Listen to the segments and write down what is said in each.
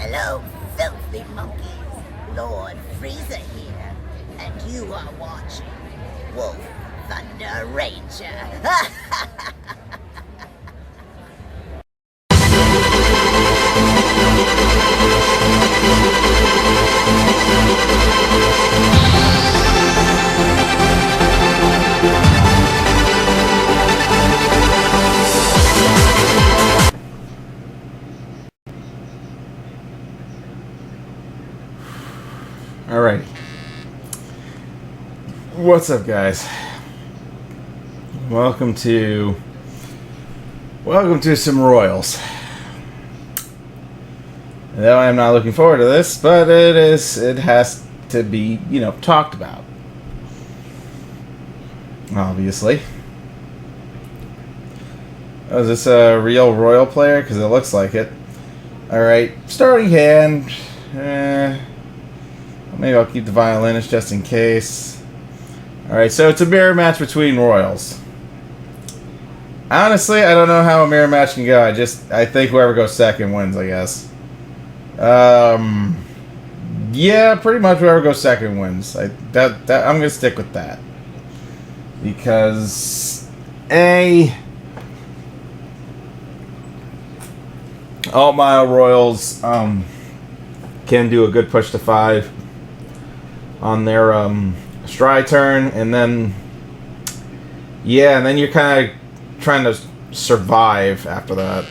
Hello, filthy monkeys. Lord Freezer here, and you are watching Wolf Thunder Ranger. Alright. What's up, guys? Welcome to some Royals. Though I'm not looking forward to this, but it has to be, talked about. Obviously. Oh, is this a real Royal player? Because it looks like it. Alright, starting hand. Maybe I'll keep the violinist just in case. Alright, so it's a mirror match between Royals. Honestly, I don't know how a mirror match can go. I think whoever goes second wins, I guess. Yeah, pretty much whoever goes second wins. I'm gonna stick with that. Because Altmile Royals can do a good push to 5 on their stride turn, and then you're kind of trying to survive after that.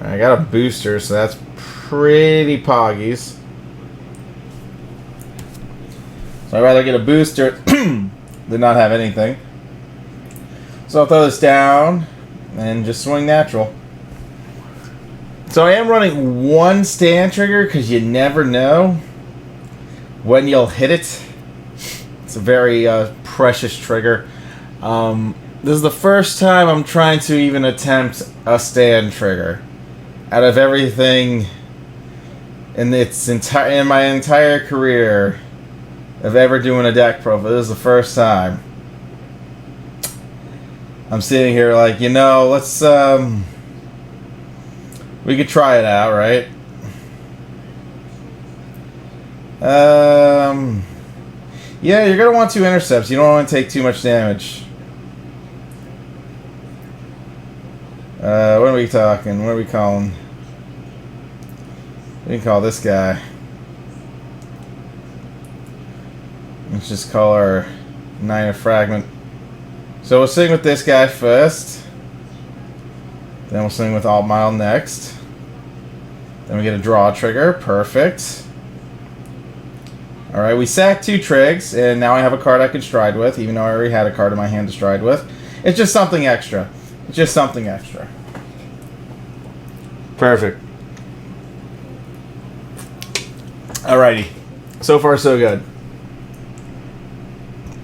I got a booster, so that's pretty poggies. So I'd rather get a booster than not have anything. So I'll throw this down and just swing natural. So I am running one stand trigger because you never know when you'll hit it. It's a very precious trigger. This is the first time I'm trying to even attempt a stand trigger. Out of everything in my entire career of ever doing a deck profile, this is the first time. I'm sitting here like, let's we could try it out, right? Yeah, you're gonna want 2 intercepts. You don't want to take too much damage. What are we talking? What are we calling? We can call this guy. Let's just call our 9 of fragment. So we'll swing with this guy first. Then we'll swing with Altmile next. Then we get a draw trigger. Perfect. Alright, we sacked 2 trigs, and now I have a card I can stride with, even though I already had a card in my hand to stride with. It's just something extra. It's just something extra. Perfect. Alrighty. So far, so good.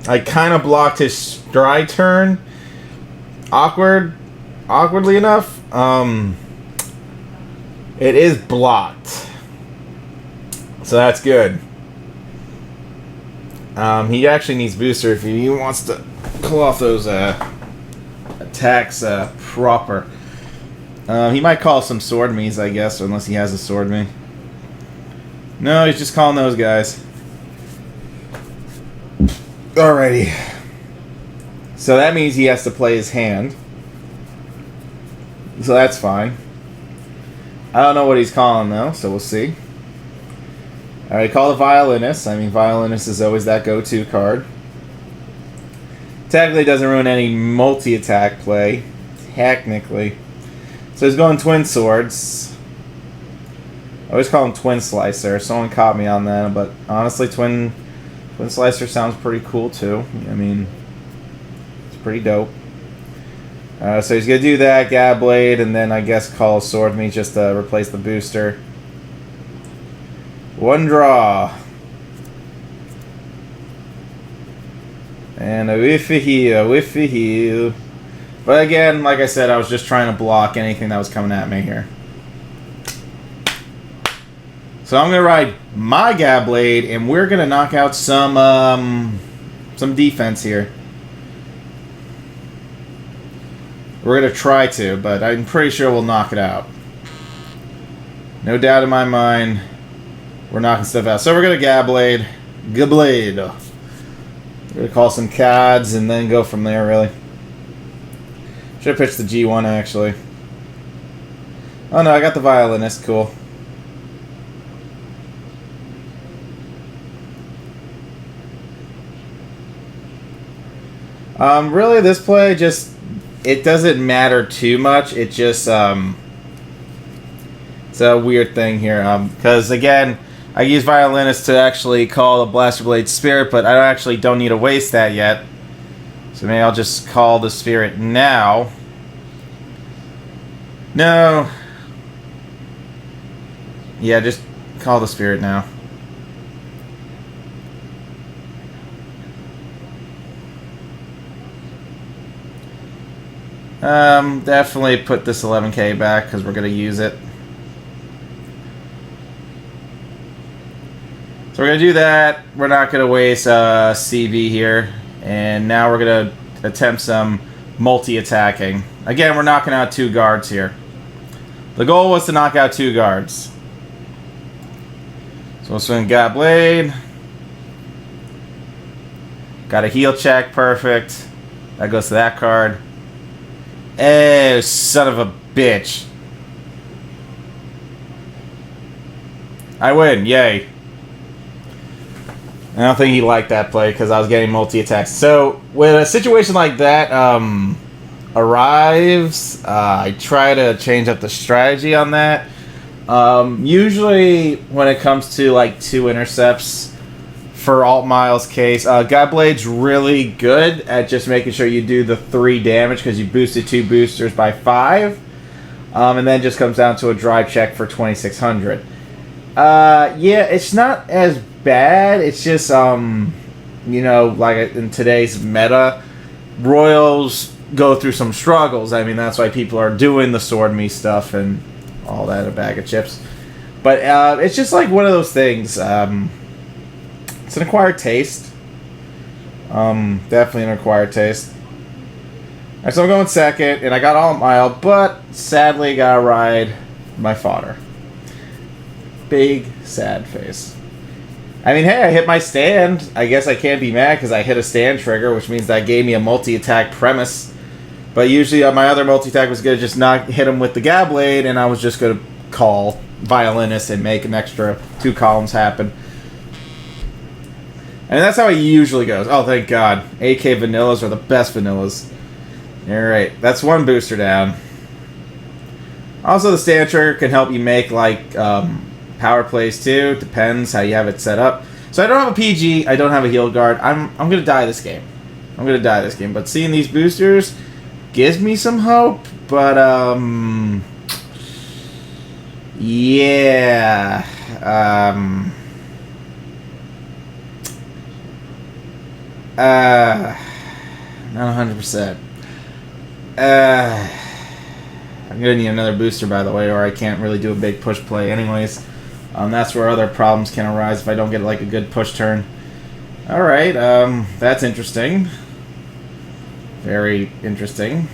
I kind of blocked his stride turn. Awkwardly enough. It is blocked. So that's good. He actually needs booster if he wants to pull off those attacks proper. He might call some sword me's, I guess, unless he has a sword me. No, he's just calling those guys. Alrighty. So that means he has to play his hand. So that's fine. I don't know what he's calling though, so we'll see. Alright, call the violinist. I mean, violinist is always that go-to card. Technically doesn't ruin any multi-attack play. Technically. So he's going twin swords. I always call him twin slicer. Someone caught me on that, but honestly, twin slicer sounds pretty cool too. I mean, it's pretty dope. So he's gonna do that, Gab Blade, and then I guess call Sword Me just to replace the booster. One draw. And a whiffy heal. But again, like I said, I was just trying to block anything that was coming at me here. So I'm gonna ride my Gab Blade, and we're gonna knock out some defense here. We're gonna try to, but I'm pretty sure we'll knock it out. No doubt in my mind, we're knocking stuff out. So we're going to Gablade. Gablade. We're going to call some cards and then go from there, really. Should have pitched the G1, actually. Oh no, I got the Violinist. Cool. Really, this play just... It doesn't matter too much. It just... It's a weird thing here. Because, again, I use Violinist to actually call the Blaster Blade Spirit, but I actually don't need to waste that yet. So maybe I'll just call the Spirit now. No. Yeah, just call the Spirit now. Definitely put this 11k back because we're going to use it. So we're going to do that. We're not going to waste CV here. And now we're going to attempt some multi-attacking. Again, we're knocking out 2 guards here. The goal was to knock out 2 guards. So we'll swing God Blade. Got a heal check. Perfect. That goes to that card. Oh, son of a bitch. I win. Yay. I don't think he liked that play because I was getting multi-attacks. So, when a situation like that arrives, I try to change up the strategy on that. Usually, when it comes to like 2 intercepts, for Altmile's case, Godblade's really good at just making sure you do the 3 damage because you boosted 2 boosters by 5. And then just comes down to a drive check for 2600. Yeah, it's not as bad. It's just, you know, like in today's meta, Royals go through some struggles. I mean, that's why people are doing the Sword Me stuff and all that, a bag of chips. But it's just like one of those things. It's an acquired taste. Definitely an acquired taste. Alright, so I'm going second, and I got Altmile, but sadly gotta ride my fodder. Big, sad face. I mean, hey, I hit my stand. I guess I can't be mad because I hit a stand trigger, which means that gave me a multi-attack premise. But usually my other multi-attack was going to just not hit him with the Gablade, and I was just going to call Violinist and make an extra 2 columns happen. And that's how it usually goes. Oh, thank God. AK vanillas are the best vanillas. Alright, that's 1 booster down. Also, the stand trigger can help you make, like, power plays too. Depends how you have it set up. So I don't have a PG. I don't have a heal guard. I'm going to die this game. I'm going to die this game. But seeing these boosters gives me some hope. But, yeah. Not 100%. I'm gonna need another booster, by the way, or I can't really do a big push play anyways. That's where other problems can arise if I don't get like a good push turn. Alright, that's interesting. Very interesting.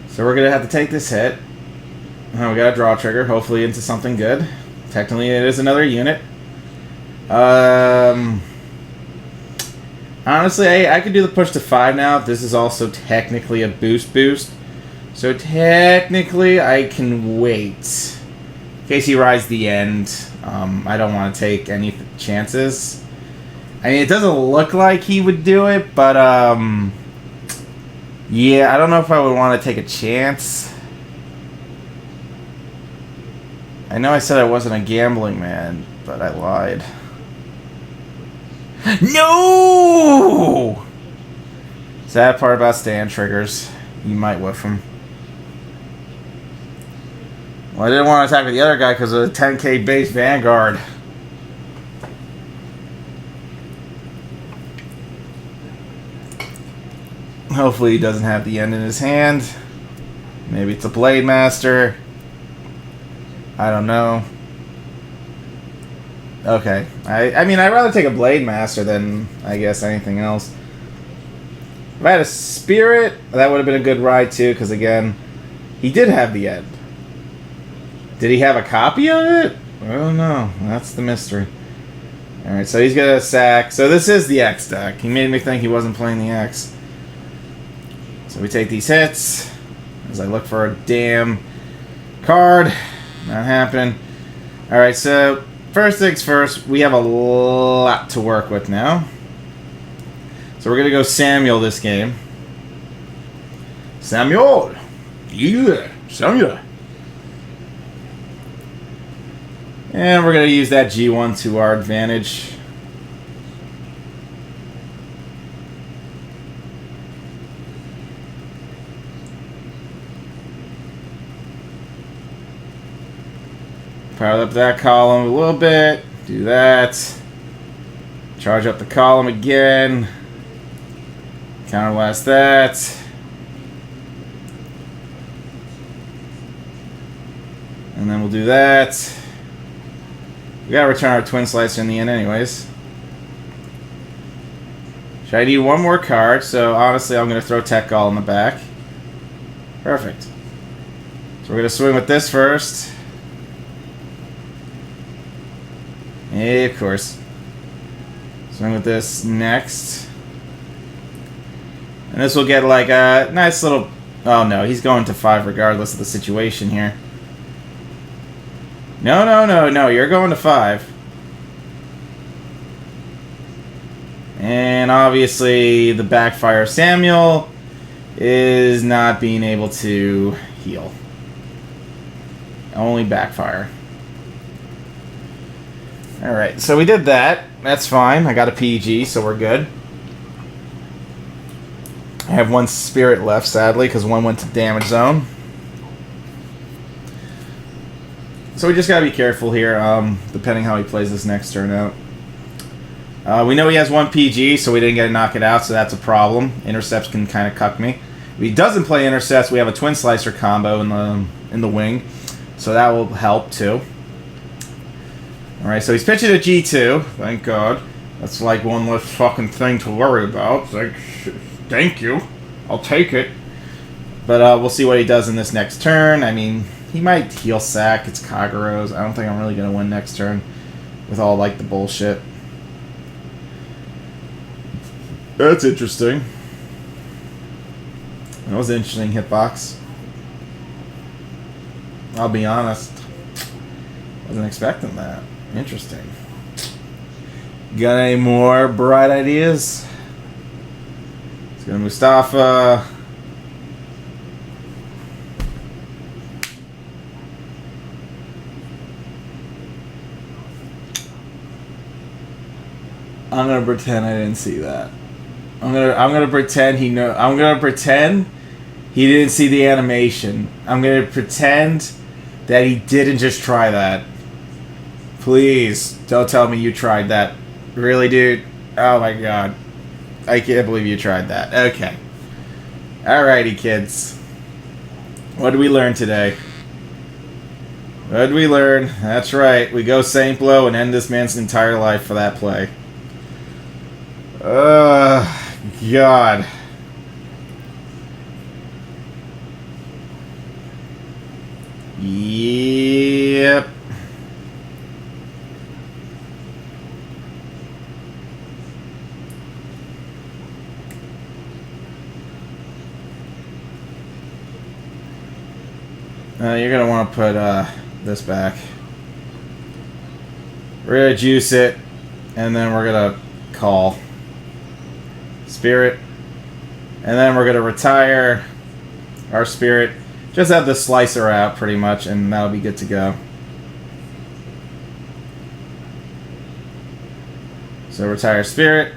So we're gonna have to take this hit. We got a draw trigger, hopefully into something good. Technically it is another unit. Honestly, I could do the push to 5 now. This is also technically a boost. So technically, I can wait. In case he rides the end. I don't want to take any chances. I mean, it doesn't look like he would do it, but, yeah, I don't know if I would want to take a chance. I know I said I wasn't a gambling man, but I lied. No! Sad part about stand triggers. You might whiff them. Well, I didn't want to attack the other guy because of the 10k base Vanguard. Hopefully he doesn't have the end in his hand. Maybe it's a Blade Master. I don't know. Okay. I mean, I'd rather take a Blade Master than, I guess, anything else. If I had a Spirit, that would have been a good ride, too, because, again, He did have the end. Did he have a copy of it? I don't know. That's the mystery. Alright, so he's got a sack. So this is the X deck. He made me think he wasn't playing the X. So we take these hits. As I look for a damn card. Not happening. Alright, so first things first, we have a lot to work with now. So we're going to go Samuel this game. Samuel! Yeah, Samuel! And we're going to use that G1 to our advantage. Power up that column a little bit. Do that. Charge up the column again. Counterblast that. And then we'll do that. We gotta return our Twin Slicer in the end anyways. Should I need one more card? So honestly, I'm gonna throw Tech Gall in the back. Perfect. So we're gonna swing with this first. And of course. Swing with this next. And this will get like a nice little... Oh no, he's going to 5 regardless of the situation here. No, no, no, no, you're going to 5. And obviously the backfire Samuel is not being able to heal. Only backfire. Alright, so we did that. That's fine. I got a PG, so we're good. I have 1 spirit left, sadly, because 1 went to damage zone. So we just gotta be careful here, depending how he plays this next turn out. We know he has 1 PG, so we didn't get to knock it out, so that's a problem. Intercepts can kind of cuck me. If he doesn't play intercepts, we have a Twin Slicer combo in the wing, so that will help too. Alright, so he's pitching a G2, thank God. That's like one less fucking thing to worry about. It's like, thank you, I'll take it. But we'll see what he does in this next turn. I mean, he might heal sack. It's Kagura's. I don't think I'm really going to win next turn with all, like, the bullshit. That's interesting. That was an interesting hitbox. I'll be honest. Wasn't expecting that. Interesting. Got any more bright ideas? Let's go to Mustafa. I'm gonna pretend I didn't see that. I'm gonna pretend I'm gonna pretend he didn't see the animation. I'm gonna pretend that he didn't just try that. Please don't tell me you tried that. Really, dude? Oh my god. I can't believe you tried that. Okay. Alrighty, kids. What did we learn today? What did we learn? That's right. We go Saint Blow and end this man's entire life for that play. God. Yep. You're going to want to put this back. We're going to juice it, and then we're going to call Spirit, and then we're going to retire our Spirit. Just have the Slicer out, pretty much, and that'll be good to go. So retire Spirit.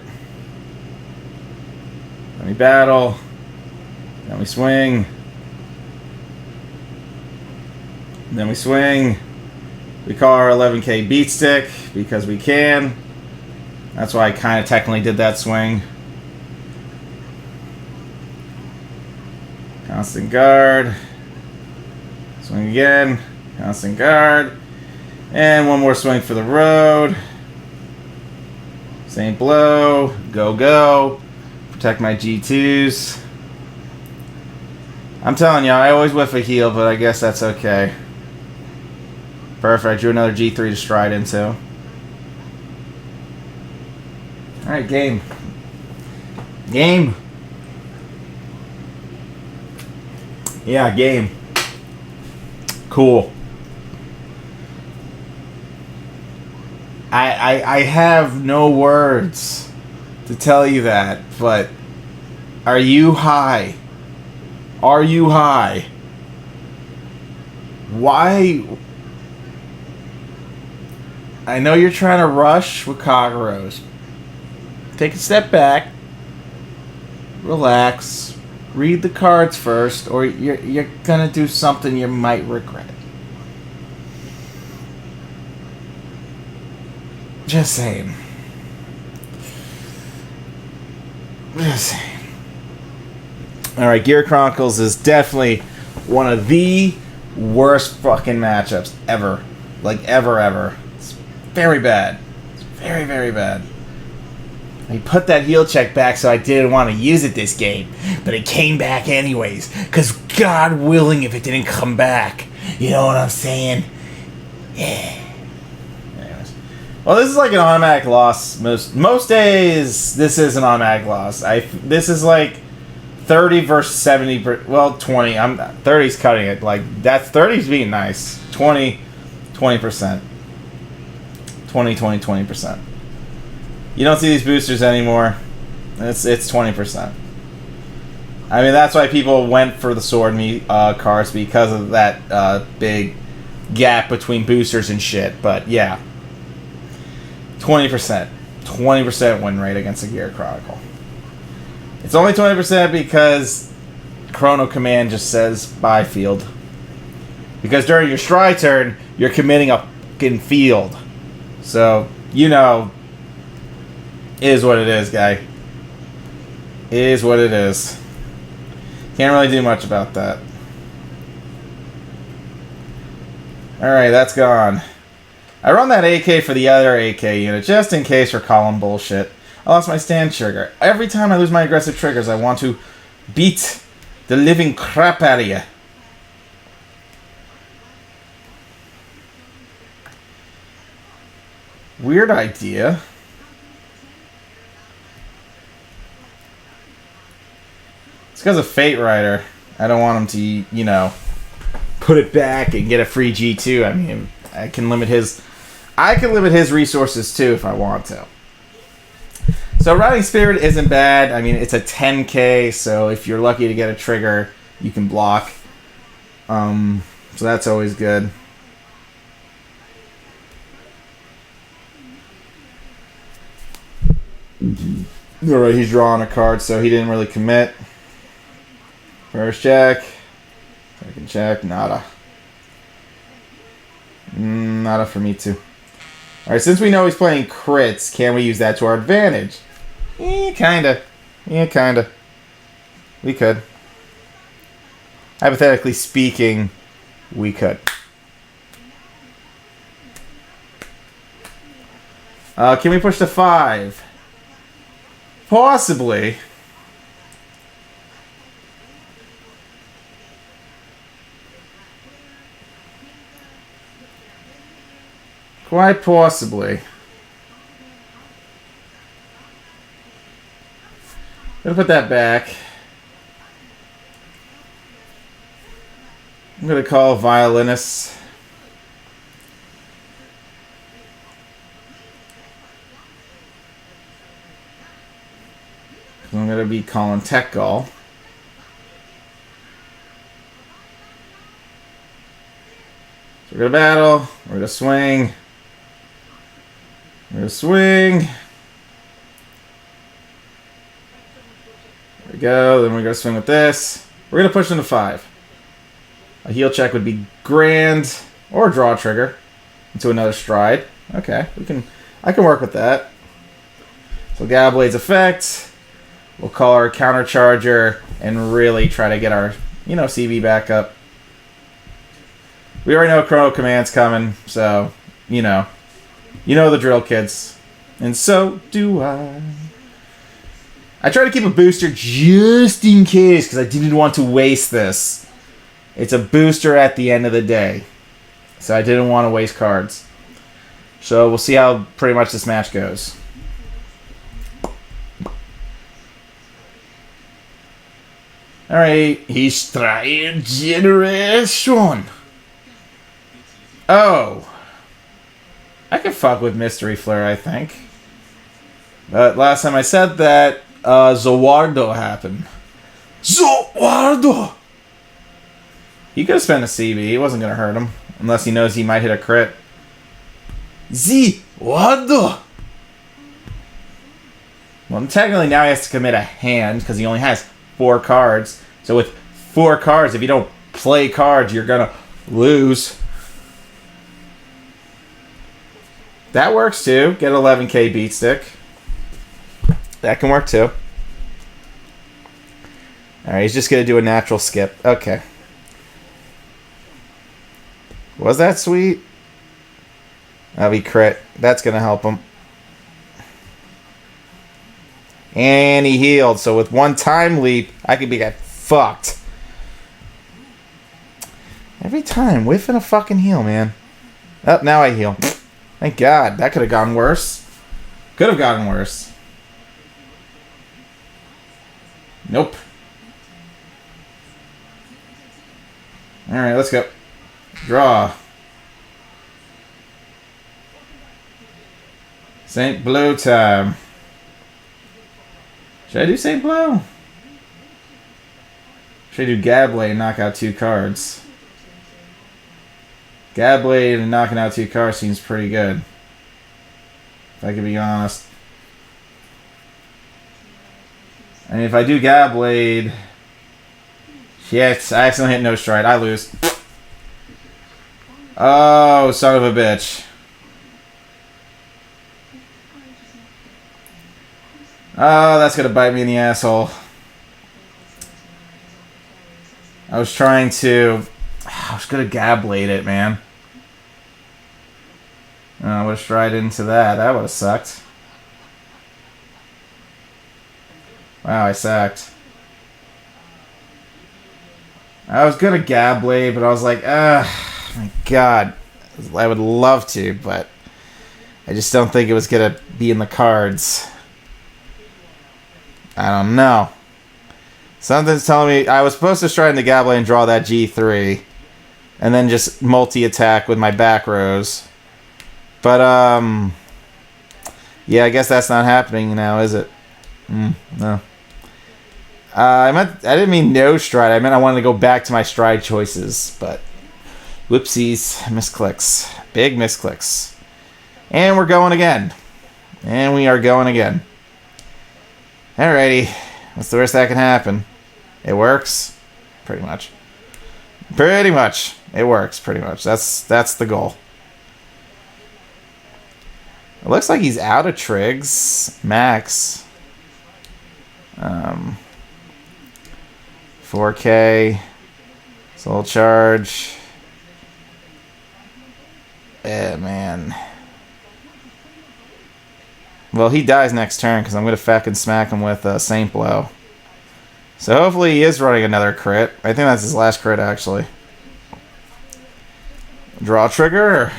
Then we battle. Then we swing. Then we swing. We call our 11k beat stick because we can. That's why I kind of technically did that swing. Constant guard. Swing again. Constant guard. And one more swing for the road. Saint Blow. Go, go. Protect my G2s. I'm telling you, I always whiff a heal, but I guess that's okay. Perfect. Drew another G3 to stride into. Alright, game. Game. Yeah, game. Cool. I have no words to tell you that, but are you high? Are you high? Why? I know you're trying to rush with Kagros. Take a step back. Relax. Read the cards first, or you're gonna do something you might regret. Just saying. Just saying. Alright, Gear Chronicles is definitely one of the worst fucking matchups ever. Like, ever. It's very bad. It's very, very bad. I put that heal check back so I didn't want to use it this game, but it came back anyways, because God willing if it didn't come back. You know what I'm saying? Yeah. Anyways. Well, this is like an automatic loss. Most days, this is an automatic loss. This is like 30 versus 70, well, 20. 30's cutting it. Like, that's 30's being nice. 20%. 20%. 20%. You don't see these boosters anymore. It's 20%. I mean, that's why people went for the sword cards, because of that big gap between boosters and shit. But yeah, 20%. 20% win rate against a Gear Chronicle. It's only 20% because Chrono Command just says buy field. Because during your stride turn, you're committing a fucking field. So, you know, it is what it is, guy. It is what it is. Can't really do much about that. Alright, that's gone. I run that AK for the other AK unit, just in case for column bullshit. I lost my stand trigger. Every time I lose my aggressive triggers, I want to beat the living crap out of you. Weird idea. It's because of Fate Rider. I don't want him to, you know, put it back and get a free G2. I mean, I can limit his resources too if I want to. So Riding Spirit isn't bad. I mean, it's a 10k, so if you're lucky to get a trigger, you can block. So that's always good. Alright, he's drawing a card, so he didn't really commit. First check. Second check. Nada. Nada for me too. Alright, since we know he's playing crits, can we use that to our advantage? Kinda. Yeah, kinda. We could. Hypothetically speaking, we could. Can we push to 5? Possibly. Quite possibly. Gonna put that back. I'm gonna call violinist. I'm gonna be calling tech gall. So we're gonna battle. We're gonna swing. We're gonna swing. There we go. Then we're gonna swing with this. We're gonna push into 5. A heal check would be grand, or a draw trigger into another stride. Okay, I can work with that. So Gallblade's effect. We'll call our countercharger and really try to get our, you know, CV back up. We already know Chrono Command's coming, so you know the drill, kids, and so do I. I try to keep a booster just in case, because I didn't want to waste this. It's a booster at the end of the day. So I didn't want to waste cards. So we'll see how pretty much this match goes. Alright, he's trying generation. Oh. I could fuck with Mystery Flare, I think. But last time I said that, Zawardo happened. Zawardo! He could have spent a CB. He wasn't going to hurt him. Unless he knows he might hit a crit. Zawardo! Well, technically now he has to commit a hand, because he only has 4 cards. So with 4 cards, if you don't play cards, you're going to lose. That works too. Get 11k beat stick. That can work too. Alright, he's just going to do a natural skip. Okay. Was that sweet? That'll be crit. That's going to help him. And he healed. So with 1 time leap, I could be get fucked. Every time. Whiffing a fucking heal, man. Oh, now I heal. Thank God. That could have gotten worse. Could have gotten worse. Nope. Alright, let's go. Draw. St. Blue time. Should I do St. Blue? Should I do Gabblade and knock out 2 cards? Gabblade and knocking out 2 cards seems pretty good. If I can be honest. I mean, if I do Gabblade... Shit, I accidentally hit no stride. I lose. Oh, son of a bitch. Oh, that's gonna bite me in the asshole. I was trying to... I was gonna Gabblade it, man. I would have stride into that. That would have sucked. Wow, I sacked. I was gonna Gabblade, but I was like, my God. I would love to, but I just don't think it was gonna be in the cards. I don't know. Something's telling me I was supposed to stride into Gabblade and draw that G3. And then just multi-attack with my back rows. But, yeah, I guess that's not happening now, is it? No. I didn't mean no stride. I meant I wanted to go back to my stride choices. But, whoopsies. Misclicks. Big misclicks. And we're going again. And we are going again. Alrighty. What's the worst that can happen? It works? Pretty much. Pretty much. It works, pretty much. That's the goal. It looks like he's out of trigs. Max. 4K. Soul charge. Yeah, man. Well, he dies next turn because I'm going to fucking smack him with Saint Blow. So hopefully he is running another crit. I think that's his last crit, actually. Draw trigger.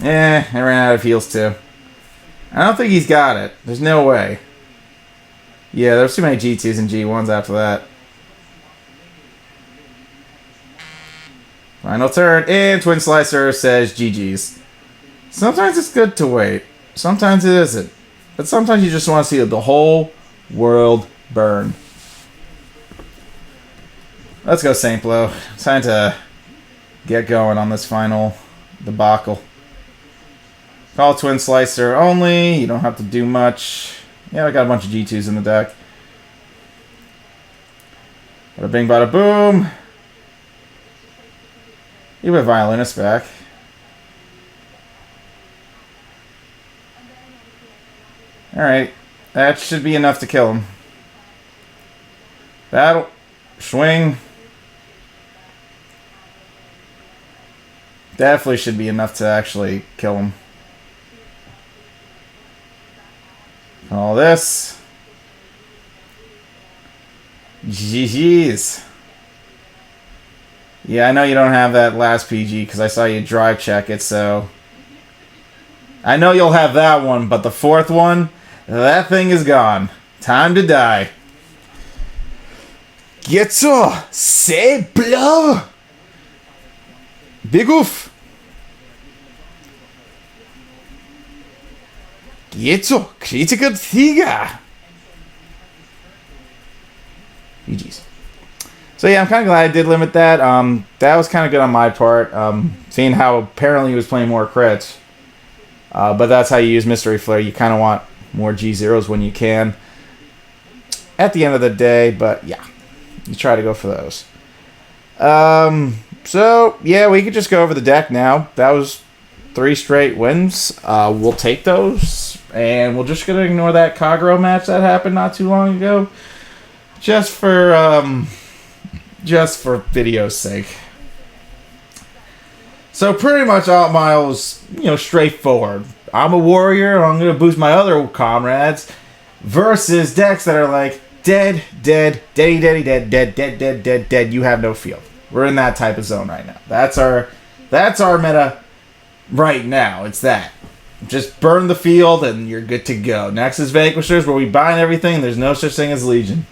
I ran out of heals too. I don't think he's got it. There's no way. Yeah, there's too many G2s and G1s after that. Final turn, and Twin Slicer says GG's. Sometimes it's good to wait. Sometimes it isn't. But sometimes you just want to see the whole world burn. Let's go, Saint Blow. Time to get going on this final debacle. Call Twin Slicer only. You don't have to do much. Yeah, I got a bunch of G2s in the deck. Bada bing, bada boom. You have Violinist back. Alright. That should be enough to kill him. Battle. Swing. Definitely should be enough to actually kill him. All this. GG's. Yeah, I know you don't have that last PG because I saw you drive check it, so... I know you'll have that one, but the fourth one, that thing is gone. Time to die. Getzo! C'est bleu! Big oof! Getzo! Critical Tiger! GG's. So yeah, I'm kind of glad I did limit that. That was kind of good on my part. Seeing how apparently he was playing more crits. But that's how you use Mystery Flare. You kind of want more G0s when you can. At the end of the day, but yeah. You try to go for those. So, yeah, we could just go over the deck now. That was 3 straight wins. We'll take those. And we're just going to ignore that Kagero match that happened not too long ago. Just for video's sake. So pretty much Altmile was, straightforward. I'm a warrior, I'm going to boost my other comrades. Versus decks that are like, dead, dead, deady, deady, dead, dead, dead, dead, dead, dead, you have no field. We're in that type of zone right now. That's our meta right now. It's that. Just burn the field and you're good to go. Next is Vanquishers, where we bind everything. There's no such thing as Legion.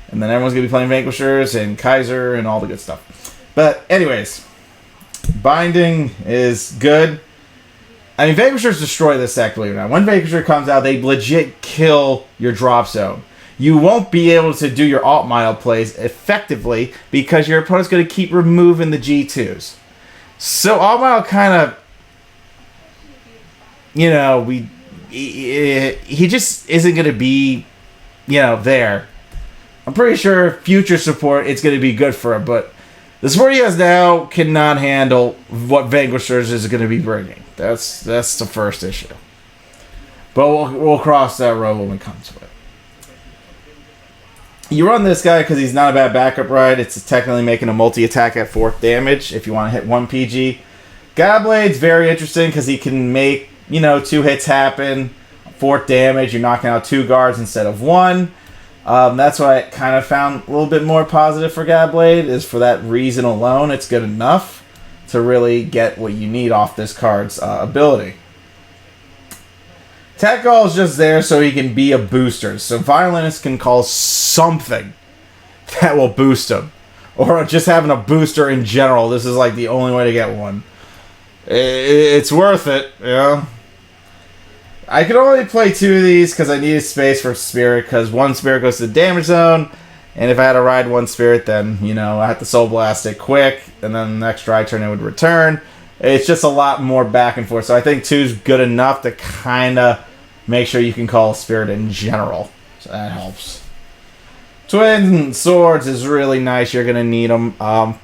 And then everyone's going to be playing Vanquishers and Kaiser and all the good stuff. But anyways, binding is good. I mean, Vanquishers destroy this deck, believe it or not. When Vanquisher comes out, they legit kill your drop zone. You won't be able to do your Altmile plays effectively because your opponent's going to keep removing the G2s. So Altmile kind of, he just isn't going to be, there. I'm pretty sure future support, it's going to be good for him, but the support he has now cannot handle what Vanquishers is going to be bringing. That's the first issue. But we'll cross that road when we come to it. You run this guy because he's not a bad backup ride. It's technically making a multi-attack at 4th damage if you want to hit 1 PG. Godblade's very interesting because he can make, 2 hits happen. 4th damage, you're knocking out 2 guards instead of 1. That's what I kind of found a little bit more positive for Godblade, is for that reason alone, it's good enough to really get what you need off this card's ability. Tech Gall is just there so he can be a booster. So Violinist can call something that will boost him. Or just having a booster in general. This is like the only way to get one. It's worth it, I could only play 2 of these because I needed space for Spirit, because 1 Spirit goes to the damage zone, and if I had to ride 1 Spirit, then, I had to Soul Blast it quick, and then the next dry turn it would return. It's just a lot more back and forth, so I think 2 is good enough to kind of make sure you can call Spirit in general, so that helps. Twin Swords is really nice, you're going to need them.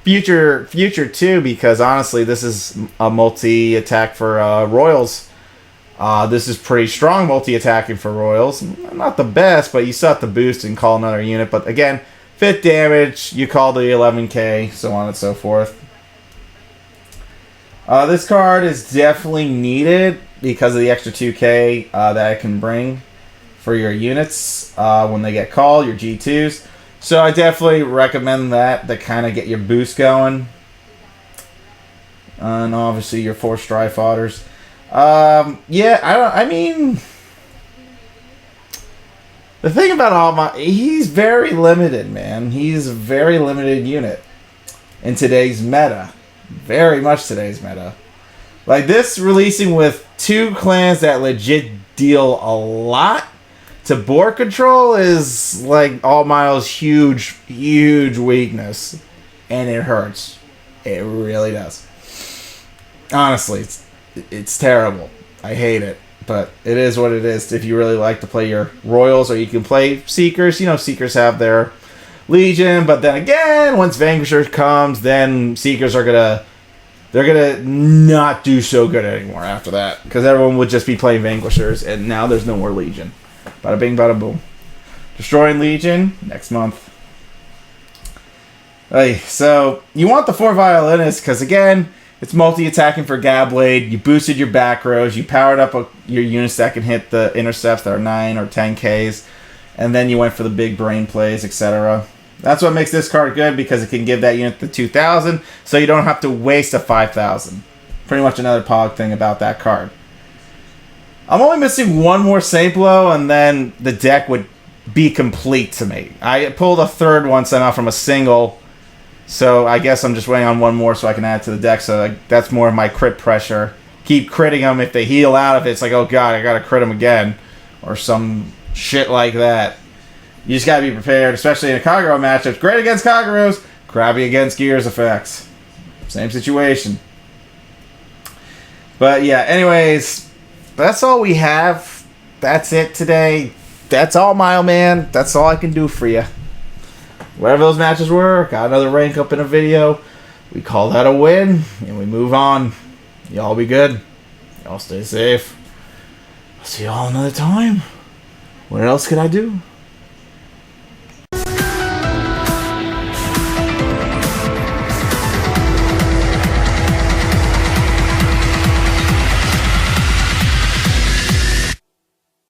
Future too, because honestly, this is a multi-attack for Royals. This is pretty strong multi-attacking for Royals. Not the best, but you still have to boost and call another unit. But again, 5th damage, you call the 11k, so on and so forth. This card is definitely needed because of the extra 2k that it can bring for your units when they get called, your G2s. So I definitely recommend that to kind of get your boost going. And obviously your 4 Strife Otters. The thing about Altmile, he's very limited, man. He's a very limited unit in today's meta. Very much today's meta. Like, this releasing with 2 clans that legit deal a lot to board control is, like, Altmile's huge weakness. And it hurts. It really does. Honestly, it's terrible. I hate it. But it is what it is if you really like to play your Royals, or you can play Seekers. Seekers have their Legion, but then again, once Vanquishers comes, then Seekers are they're gonna not do so good anymore after that, because everyone would just be playing Vanquishers, and now there's no more Legion. Bada bing, bada boom. Destroying Legion next month. Hey, so you want the 4 Violinists, because again, It's multi-attacking for Gabblade. You boosted your back rows. You powered up your units that can hit the intercepts that are 9 or 10Ks. And then you went for the big brain plays, etc. That's what makes this card good, because it can give that unit the 2,000, so you don't have to waste a 5,000. Pretty much another Pog thing about that card. I'm only missing one more Saint Blow, and then the deck would be complete to me. I pulled a third one sent out from a single, so I guess I'm just waiting on one more so I can add it to the deck. So that's more of my crit pressure. Keep critting them. If they heal out of it, it's like, oh god, I gotta crit them again, or some shit like that. You just gotta be prepared, especially in a Kagero matchup. Great against Kageros, crappy against Gears effects. Same situation. But yeah, anyways, that's all we have. That's it today. That's all, Mile Man. That's all I can do for you. Whatever those matches were, got another rank up in a video. We call that a win, and we move on. Y'all be good. Y'all stay safe. I'll see y'all another time. What else can I do?